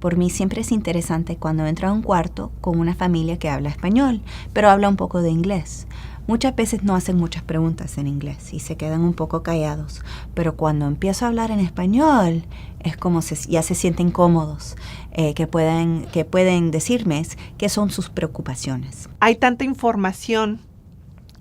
Por mí siempre es interesante cuando entro a un cuarto con una familia que habla español, pero habla un poco de inglés. Muchas veces no hacen muchas preguntas en inglés y se quedan un poco callados, pero cuando empiezo a hablar en español es como ya se sienten cómodos, que pueden decirme qué son sus preocupaciones. Hay tanta información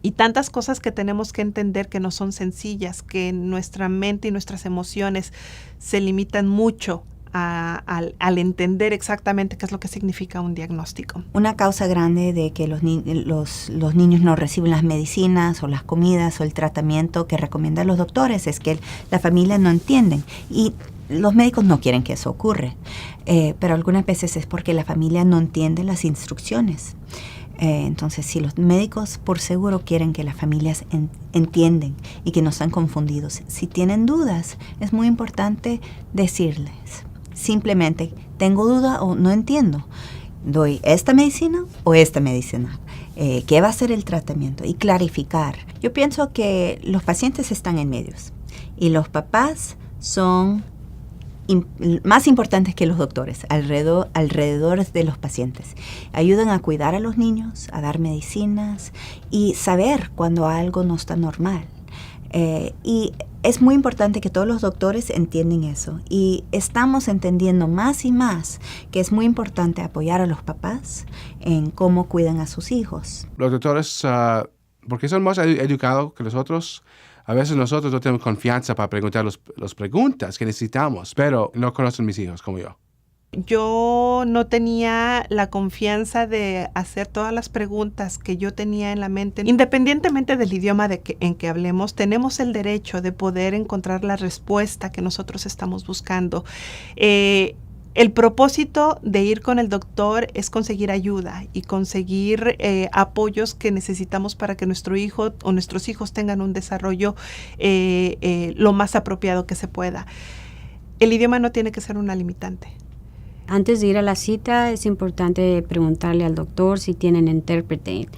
y tantas cosas que tenemos que entender que no son sencillas, que nuestra mente y nuestras emociones se limitan mucho al entender exactamente qué es lo que significa un diagnóstico. Una causa grande de que los niños no reciben las medicinas o las comidas o el tratamiento que recomiendan los doctores es que la familia no entienden y los médicos no quieren que eso ocurra, pero algunas veces es porque la familia no entiende las instrucciones. Entonces, si los médicos por seguro quieren que las familias entiendan y que no están confundidos, si tienen dudas, es muy importante decirles. Simplemente, tengo duda o no entiendo. ¿Doy esta medicina o esta medicina? ¿Qué va a ser el tratamiento? Y clarificar. Yo pienso que los pacientes están en medios y los papás son más importantes que los doctores alrededor de los pacientes. Ayudan a cuidar a los niños, a dar medicinas y saber cuando algo no está normal. Y es muy importante que todos los doctores entiendan eso. Y estamos entendiendo más y más que es muy importante apoyar a los papás en cómo cuidan a sus hijos. Los doctores, porque son más educados que nosotros, a veces nosotros no tenemos confianza para preguntar las preguntas que necesitamos, pero no conocen mis hijos como yo. Yo no tenía la confianza de hacer todas las preguntas que yo tenía en la mente. Independientemente del idioma en que hablemos, tenemos el derecho de poder encontrar la respuesta que nosotros estamos buscando. El propósito de ir con el doctor es conseguir ayuda y conseguir apoyos que necesitamos para que nuestro hijo o nuestros hijos tengan un desarrollo lo más apropiado que se pueda. El idioma no tiene que ser una limitante. Antes de ir a la cita es importante preguntarle al doctor si tienen intérprete.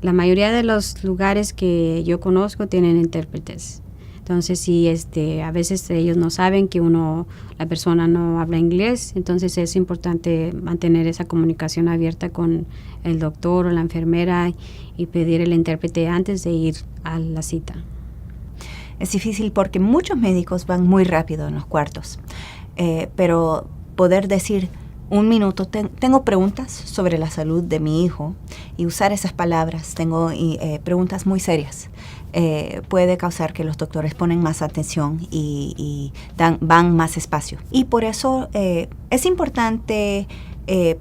La mayoría de los lugares que yo conozco tienen intérpretes. Entonces, si a veces ellos no saben que la persona no habla inglés, entonces es importante mantener esa comunicación abierta con el doctor o la enfermera y pedir el intérprete antes de ir a la cita. Es difícil porque muchos médicos van muy rápido en los cuartos, pero poder decir un minuto, tengo preguntas sobre la salud de mi hijo y usar esas palabras, tengo preguntas muy serias. Puede causar que los doctores ponen más atención y van más espacio. Y por eso es importante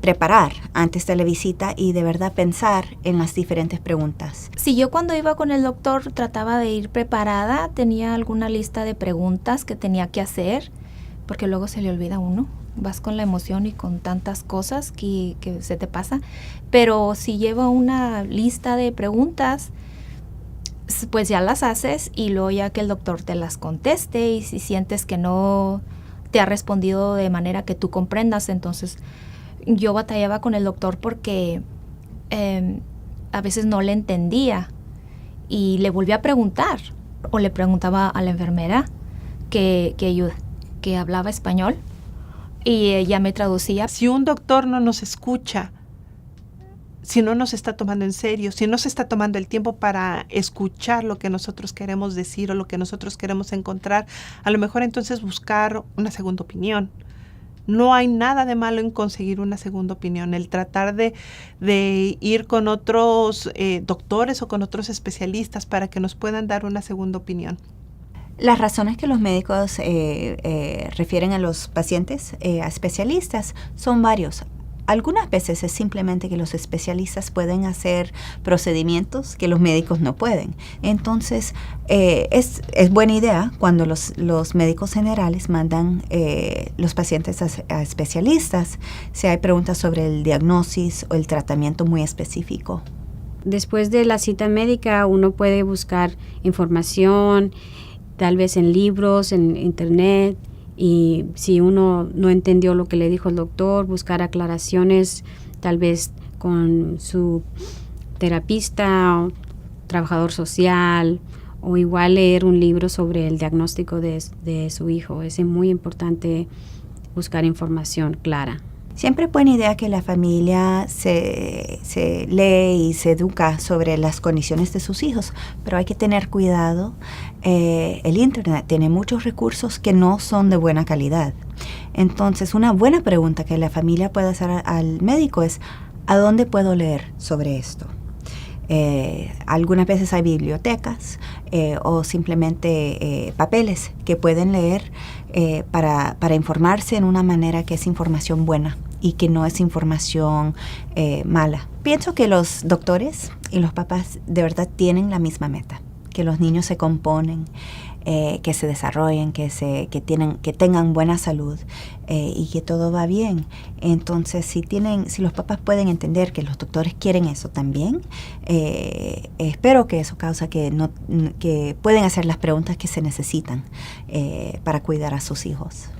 preparar antes de la visita y de verdad pensar en las diferentes preguntas. Si yo cuando iba con el doctor trataba de ir preparada, tenía alguna lista de preguntas que tenía que hacer, porque luego se le olvida a uno. Vas con la emoción y con tantas cosas que se te pasa. Pero si llevo una lista de preguntas, pues ya las haces y luego ya que el doctor te las conteste y si sientes que no te ha respondido de manera que tú comprendas, entonces yo batallaba con el doctor porque a veces no le entendía y le volví a preguntar o le preguntaba a la enfermera que hablaba español y ella me traducía. Si un doctor no nos escucha, si no nos está tomando en serio, si no se está tomando el tiempo para escuchar lo que nosotros queremos decir o lo que nosotros queremos encontrar, a lo mejor entonces buscar una segunda opinión. No hay nada de malo en conseguir una segunda opinión. El tratar de ir con otros doctores o con otros especialistas para que nos puedan dar una segunda opinión. Las razones que los médicos refieren a los pacientes a especialistas son varios. Algunas veces es simplemente que los especialistas pueden hacer procedimientos que los médicos no pueden. Entonces, es buena idea cuando los médicos generales mandan los pacientes a especialistas si hay preguntas sobre el diagnóstico o el tratamiento muy específico. Después de la cita médica, uno puede buscar información, tal vez en libros, en internet. Y si uno no entendió lo que le dijo el doctor, buscar aclaraciones tal vez con su terapista o trabajador social o igual leer un libro sobre el diagnóstico de su hijo. Es muy importante buscar información clara. Siempre es buena idea que la familia se lee y se educa sobre las condiciones de sus hijos, pero hay que tener cuidado. El Internet tiene muchos recursos que no son de buena calidad. Entonces, una buena pregunta que la familia puede hacer al médico es, ¿a dónde puedo leer sobre esto? Algunas veces hay bibliotecas o simplemente papeles que pueden leer para informarse en una manera que es información buena y que no es información mala. Pienso que los doctores y los papás de verdad tienen la misma meta, que los niños se componen, que se desarrollen, que tengan buena salud y que todo va bien. Entonces, si los papás pueden entender que los doctores quieren eso también, espero que eso causa que pueden hacer las preguntas que se necesitan para cuidar a sus hijos.